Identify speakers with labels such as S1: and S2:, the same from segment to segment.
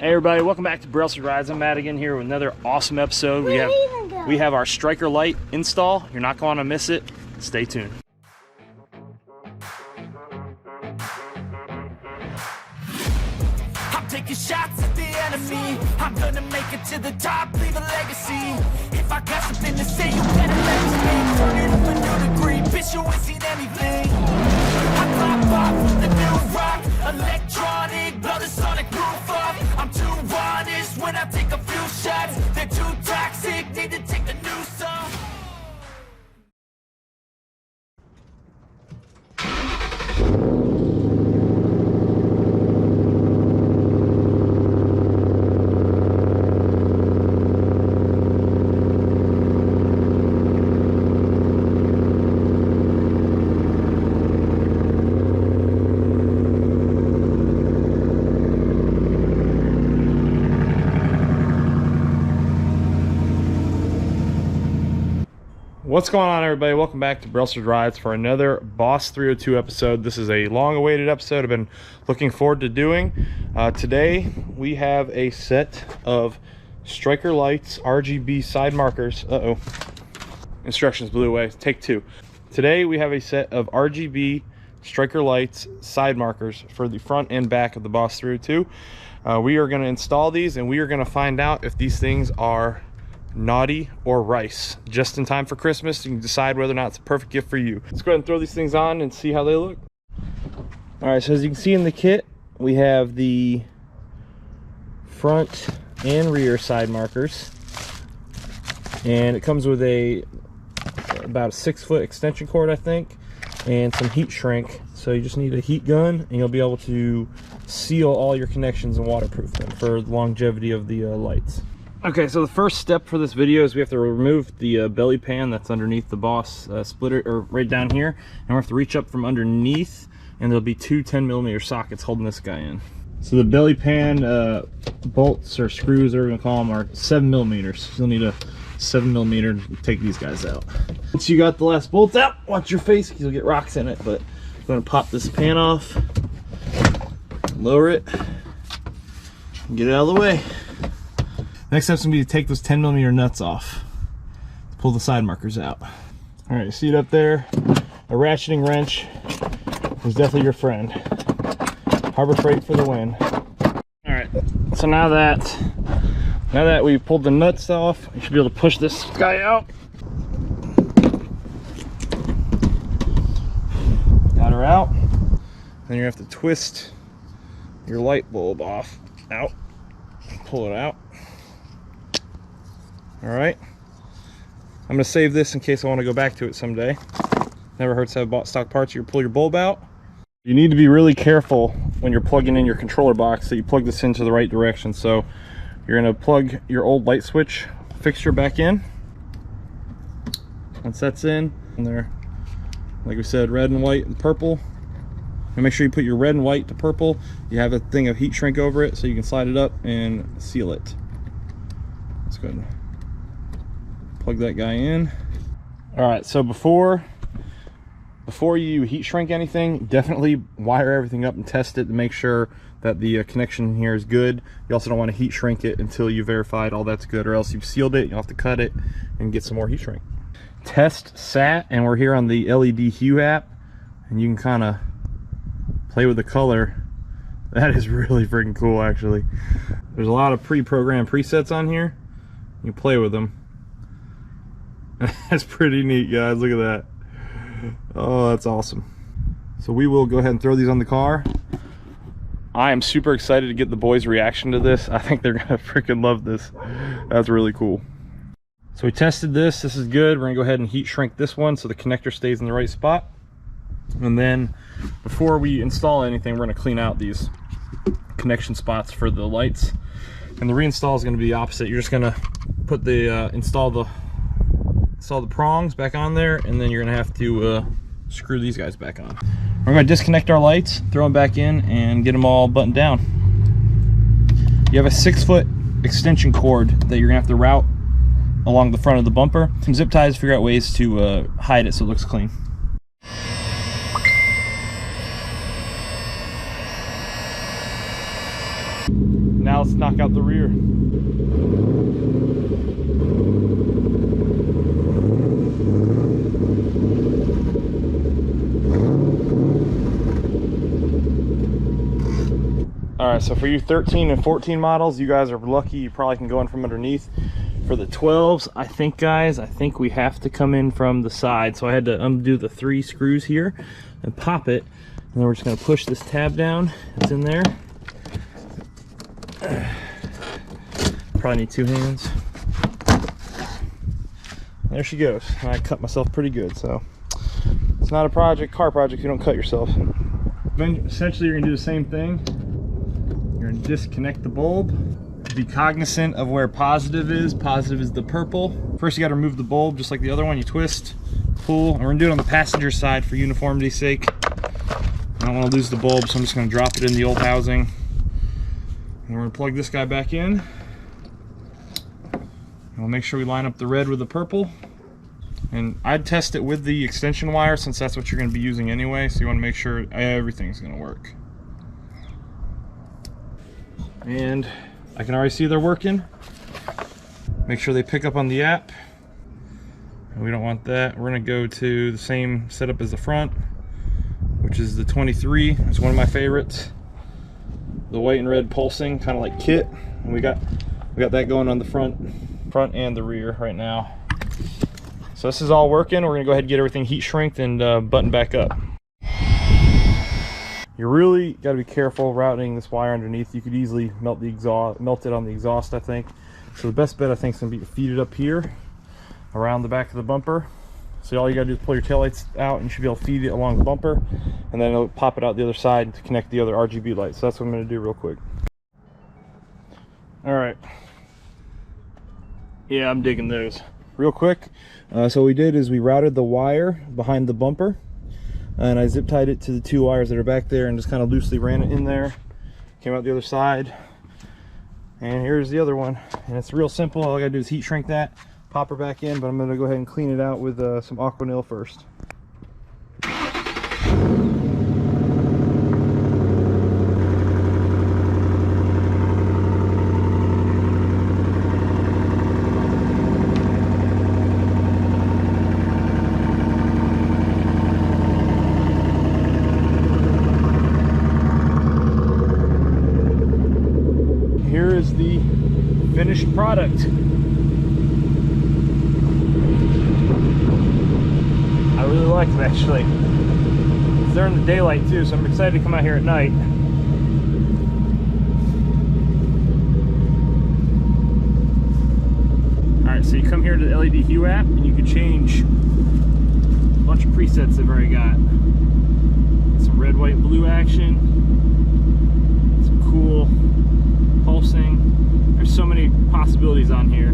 S1: Hey everybody, welcome back to Driveshaft Rides. I'm Matt again here with another awesome episode. We have our striker light install. You're not going to miss it. Stay tuned.
S2: I'm taking shots at the enemy. I'm gonna make it to the top, leave a legacy. If I got something to say, you better let me speak. Turn it up a new degree, bitch, you ain't seen anything. I pop off with the new rock, electronic, blow the sonic roof off. I'm too honest when I take a few shots. They're too toxic, need to take the new song.
S1: What's going on, everybody? Welcome back to Driveshaft Rides for another Boss 302 episode. This is a long-awaited episode I've been looking forward to doing. Today we have a set of striker lights, RGB side markers. Instructions blew away. Take two. Today we have a set of RGB striker lights side markers for the front and back of the Boss 302. We are going to install these and we are going to find out if these things are naughty or rice, just in time for Christmas. You can decide whether or not it's a perfect gift for you. Let's go ahead and throw these things on and see how they look. All right, so as you can see in the kit, we have the front and rear side markers, and it comes with about a 6-foot extension cord, I think, and some heat shrink. So you just need a heat gun and you'll be able to seal all your connections and waterproof them for the longevity of the lights. Okay, so the first step for this video is we have to remove the belly pan that's underneath the Boss splitter, or right down here, and we have to reach up from underneath, and there'll be two 10mm sockets holding this guy in. So the belly pan bolts or screws, whatever we're gonna call them, are 7mm. So you'll need a 7mm to take these guys out. Once you got the last bolts out, watch your face because you'll get rocks in it. But I'm gonna pop this pan off, lower it, and get it out of the way. Next step's gonna be to take those 10mm nuts off. Pull the side markers out. All right, see it up there? A ratcheting wrench is definitely your friend. Harbor Freight for the win. All right, so now that we pulled the nuts off, you should be able to push this guy out. Got her out. Then you have to twist your light bulb out, pull it out. All right, I'm gonna save this in case I want to go back to it someday. Never hurts to have bought stock parts. You pull your bulb out. You need to be really careful when you're plugging in your controller box that you plug this into the right direction. So you're gonna plug your old light switch fixture back in. Once that's in, and there, like we said, red and white and purple. And make sure you put your red and white to purple. You have a thing of heat shrink over it so you can slide it up and seal it. Let's go ahead and plug that guy in. All right, so before you heat shrink anything, definitely wire everything up and test it to make sure that the connection here is good. You also don't want to heat shrink it until you verified all that's good, or else you've sealed it, you'll have to cut it and get some more heat shrink. Test sat, and we're here on the LED Hue app, and you can kind of play with the color. That is really freaking cool, actually. There's a lot of pre-programmed presets on here. You can play with them. That's pretty neat, guys. Look at that. Oh, that's awesome. So we will go ahead and throw these on the car. I am super excited to get the boys' reaction to this. I think they're gonna freaking love this. That's really cool. So we tested this. This is good. We're gonna go ahead and heat shrink this one so the connector stays in the right spot. And then before we install anything, we're gonna clean out these connection spots for the lights. And the reinstall is gonna be the opposite. You're just gonna put the install the prongs back on there, and then you're gonna have to screw these guys back on. We're gonna disconnect our lights, throw them back in, and get them all buttoned down. You have a 6-foot extension cord that you're gonna have to route along the front of the bumper. Some zip ties to figure out ways to hide it so it looks clean. Now let's knock out the rear. Alright, so for you 13 and 14 models, you guys are lucky. You probably can go in from underneath. For the 12s, I think, guys, we have to come in from the side. So I had to undo the 3 screws here and pop it. And then we're just going to push this tab down. It's in there. Probably need 2 hands. There she goes. And I cut myself pretty good, so it's not a car project if you don't cut yourself. Essentially, you're going to do the same thing. You're going to disconnect the bulb. Be cognizant of where positive is. Positive is the purple. First, you got to remove the bulb just like the other one. You twist, pull, and we're going to do it on the passenger side for uniformity's sake. I don't want to lose the bulb, so I'm just going to drop it in the old housing. And we're going to plug this guy back in. And we'll make sure we line up the red with the purple. And I'd test it with the extension wire since that's what you're going to be using anyway. So you want to make sure everything's going to work. And I can already see they're working. Make sure they pick up on the app. We don't want that. We're going to go to the same setup as the front, which is the 23. It's one of my favorites. The white and red pulsing, kind of like kit. And we got that going on the front and the rear right now. So this is all working. We're gonna go ahead and get everything heat shrinked and button back up. You really got to be careful routing this wire underneath. You could easily melt it on the exhaust, I think. So the best bet, I think, is gonna be to feed it up here around the back of the bumper. So all you gotta do is pull your taillights out and you should be able to feed it along the bumper, and then it'll pop it out the other side to connect the other RGB lights. So that's what I'm gonna do real quick. All right. Yeah, I'm digging those. Real quick, so what we did is we routed the wire behind the bumper, and I zip tied it to the 2 wires that are back there and just kind of loosely ran it in there. Came out the other side, and here's the other one. And it's real simple. All I gotta do is heat shrink that, pop her back in, but I'm gonna go ahead and clean it out with some Aquanil first. Here is the finished product. I really like them, actually. They're in the daylight too, so I'm excited to come out here at night. Alright, so you come here to the LED Hue app and you can change a bunch of presets they've already got. Some red, white, blue action. Some cool pulsing. There's so many possibilities on here.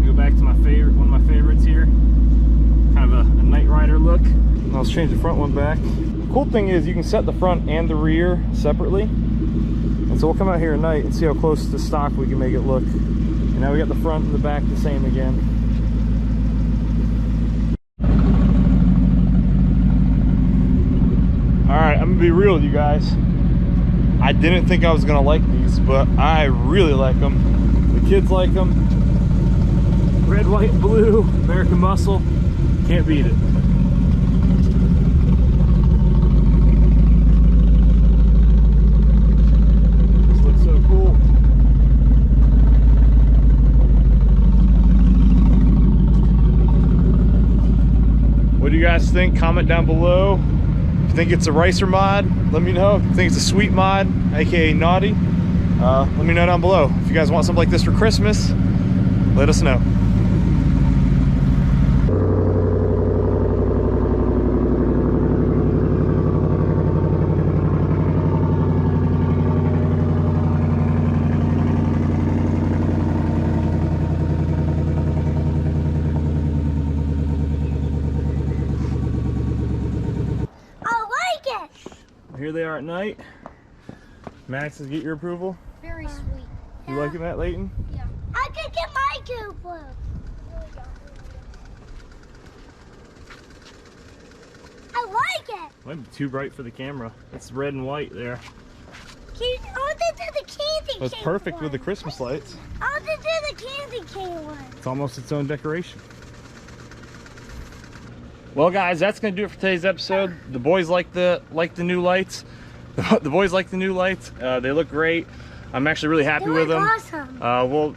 S1: Go back to my favorite, one of my favorites here. Kind of a Night Rider look. Let's change the front one back. The cool thing is you can set the front and the rear separately. And so we'll come out here at night and see how close to stock we can make it look. And now we got the front and the back the same again. Alright, I'm gonna be real with you guys. I didn't think I was gonna like these, but I really like them. The kids like them. Red, white, blue, American Muscle. Can't beat it. This looks so cool. What do you guys think? Comment down below. If you think it's a racer mod, let me know. If you think it's a sweet mod, aka naughty, let me know down below. If you guys want something like this for Christmas, let us know. Here they are at night. Max, does get your approval?
S3: Very sweet.
S1: You like it, Matt Layton?
S3: Yeah. I could get my approval. I like it.
S1: Might be too bright for the camera. It's red and white there.
S3: Oh, this is the candy cane.
S1: It's perfect with the Christmas lights.
S3: Oh, this is the candy cane one.
S1: It's almost its own decoration. Well, guys, that's gonna do it for today's episode. The boys like the new lights. The boys like the new lights. They look great. I'm actually really happy with them.
S3: Awesome.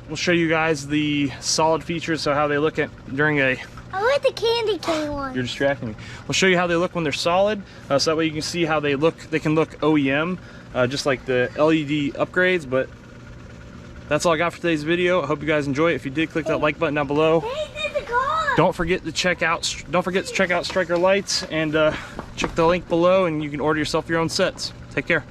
S1: We'll show you guys the solid features, so how they look at during a.
S3: I like the candy cane one.
S1: You're distracting me. We'll show you how they look when they're solid, so that way you can see how they look. They can look OEM, just like the LED upgrades. But that's all I got for today's video. I hope you guys enjoy it. If you did, click that like button down below.
S3: Hey, there's a car.
S1: Don't forget to check out Striker Lights, and check the link below, and you can order yourself your own sets. Take care.